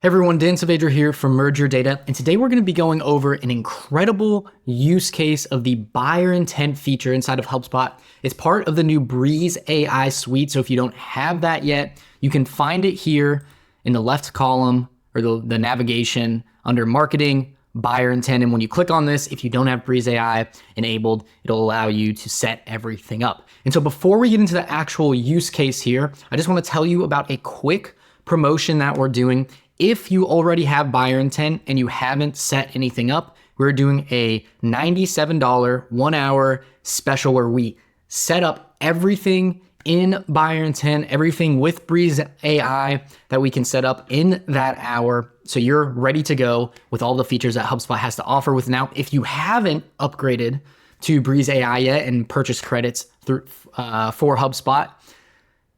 Hey everyone, Dan Saavedra here from Merge Your Data, and today we're going to be going over an incredible use case of the buyer intent feature inside of HubSpot. It's part of the new Breeze AI suite, so if you don't have that yet, you can find it here in the left column or the navigation under Marketing, Buyer Intent, and when you click on this, if you don't have Breeze AI enabled, it'll allow you to set everything up. And so before we get into the actual use case here, I just want to tell you about a quick promotion that we're doing. If you already have buyer intent and you haven't set anything up, we're doing a $97 1 hour special where we set up everything in buyer intent, everything with Breeze AI that we can set up in that hour. So you're ready to go with all the features that HubSpot has to offer with now. If you haven't upgraded to Breeze AI yet and purchased credits for HubSpot,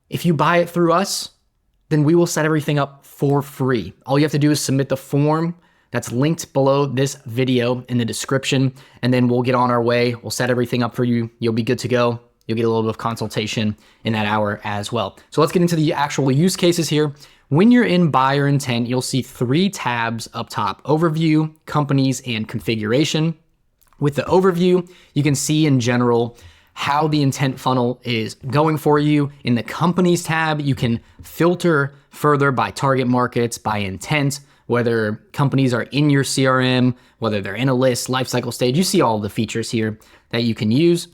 if you buy it through us, then we will set everything up for free. All you have to do is submit the form that's linked below this video in the description, and then we'll get on our way. We'll set everything up for you. You'll be good to go. You'll get a little bit of consultation in that hour as well. So let's get into the actual use cases here. When you're in buyer intent, you'll see 3 tabs up top: overview, companies, and configuration. With the overview, you can see in general how the intent funnel is going for you. In the companies tab, you can filter further by target markets, by intent, whether companies are in your CRM, whether they're in a list, lifecycle stage. You see all the features here that you can use.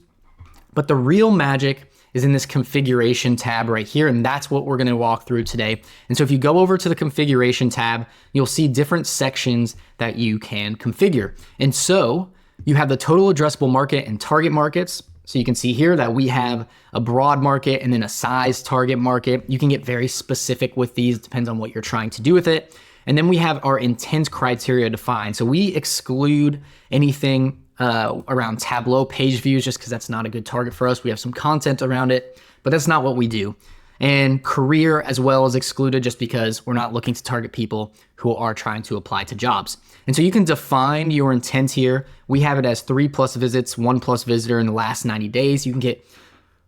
But the real magic is in this configuration tab right here, and that's what we're gonna walk through today. And so if you go over to the configuration tab, you'll see different sections that you can configure. And so you have the total addressable market and target markets. So you can see here that we have a broad market and then a size target market. You can get very specific with these, depends on what you're trying to do with it. And then we have our intent criteria defined. So we exclude anything around Tableau page views just because that's not a good target for us. We have some content around it, but that's not what we do. And career as well is excluded just because we're not looking to target people who are trying to apply to jobs. And so you can define your intent here. We have it as 3+ visits, 1+ visitor in the last 90 days. You can get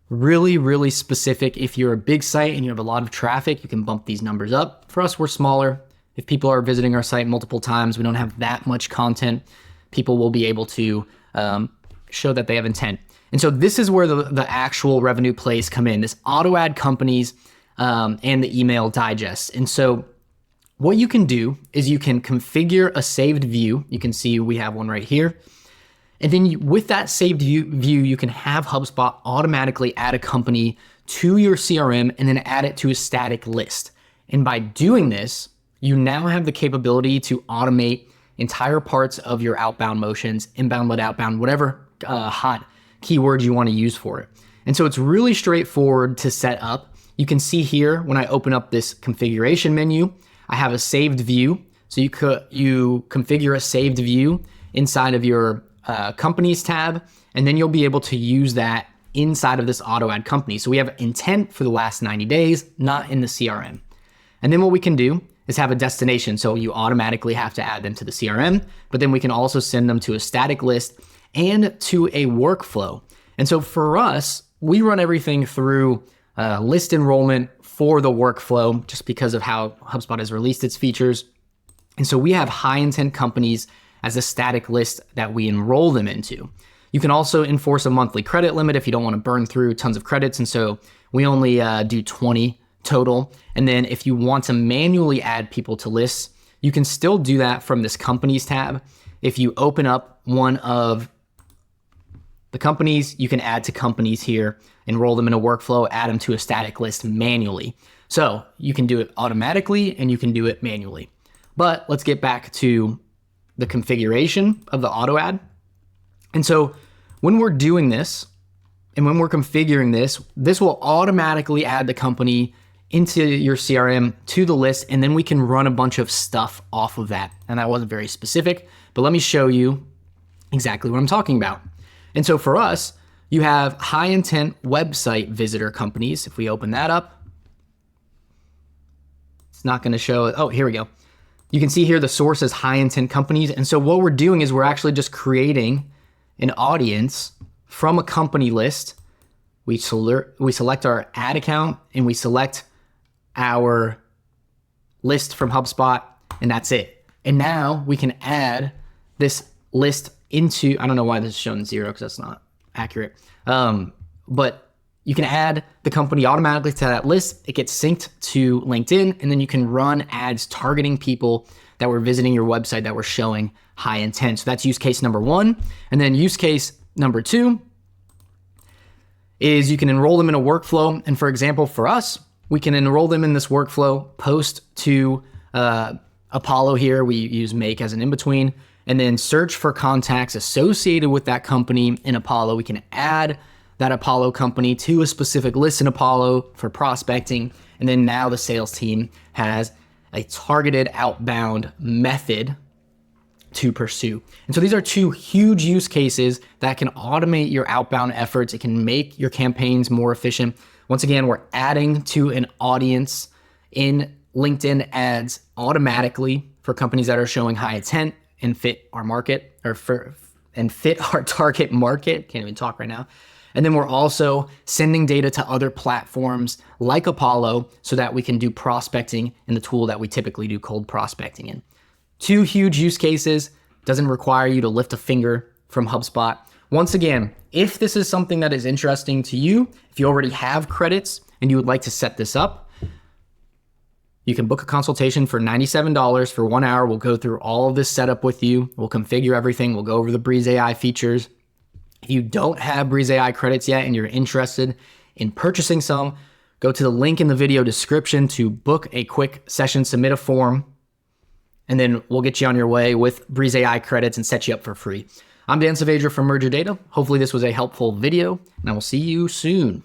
really, really specific. If you're a big site and you have a lot of traffic, you can bump these numbers up. For us, we're smaller. If people are visiting our site multiple times, we don't have that much content, people will be able to show that they have intent. And so this is where the actual revenue plays come in, this auto ad companies and the email digest. And so what you can do is you can configure a saved view. You can see we have one right here. And then with that saved view, you can have HubSpot automatically add a company to your CRM and then add it to a static list. And by doing this, you now have the capability to automate entire parts of your outbound motions, inbound lead outbound, whatever hot keywords you want to use for it. And so it's really straightforward to set up. You can see here when I open up this configuration menu, I have a saved view. So you configure a saved view inside of your companies tab, and then you'll be able to use that inside of this auto ad company. So we have intent for the last 90 days, not in the CRM. And then what we can do is have a destination. So you automatically have to add them to the CRM, but then we can also send them to a static list and to a workflow. And so for us, we run everything through list enrollment for the workflow just because of how HubSpot has released its features. And so we have high intent companies as a static list that we enroll them into. You can also enforce a monthly credit limit if you don't want to burn through tons of credits. And so we only do 20 total. And then if you want to manually add people to lists, you can still do that from this companies tab. If you open up one of the companies, you can add to companies here, enroll them in a workflow, add them to a static list manually. So you can do it automatically and you can do it manually. But let's get back to the configuration of the auto ad. And so when we're doing this and when we're configuring this, this will automatically add the company into your CRM to the list, and then we can run a bunch of stuff off of that. And that wasn't very specific, but let me show you exactly what I'm talking about. And so for us, you have high intent website visitor companies. If we open that up, it's not going to show it. Oh, here we go. You can see here the source is high intent companies. And so what we're doing is we're actually just creating an audience from a company list. We select our ad account and we select our list from HubSpot, and that's it. And now we can add this list into, I don't know why this is shown 0 because that's not accurate. But you can add the company automatically to that list. It gets synced to LinkedIn, and then you can run ads targeting people that were visiting your website that were showing high intent. So that's use case number 1. And then use case number 2 is you can enroll them in a workflow. And for example, for us, we can enroll them in this workflow, post to Apollo here. We use make as an in-between, and then search for contacts associated with that company in Apollo. We can add that Apollo company to a specific list in Apollo for prospecting. And then now the sales team has a targeted outbound method to pursue. And so these are 2 huge use cases that can automate your outbound efforts. It can make your campaigns more efficient. Once again, we're adding to an audience in LinkedIn ads automatically for companies that are showing high intent and fit our market, or fit our target market. Can't even talk right now. And then we're also sending data to other platforms like Apollo so that we can do prospecting in the tool that we typically do cold prospecting in. 2 huge use cases, doesn't require you to lift a finger from HubSpot. Once again, if this is something that is interesting to you, if you already have credits and you would like to set this up, you can book a consultation for $97 for 1 hour. We'll go through all of this setup with you. We'll configure everything. We'll go over the Breeze AI features. If you don't have Breeze AI credits yet and you're interested in purchasing some, go to the link in the video description to book a quick session, submit a form, and then we'll get you on your way with Breeze AI credits and set you up for free. I'm Dan Saavedra from Merger Data. Hopefully this was a helpful video, and I will see you soon.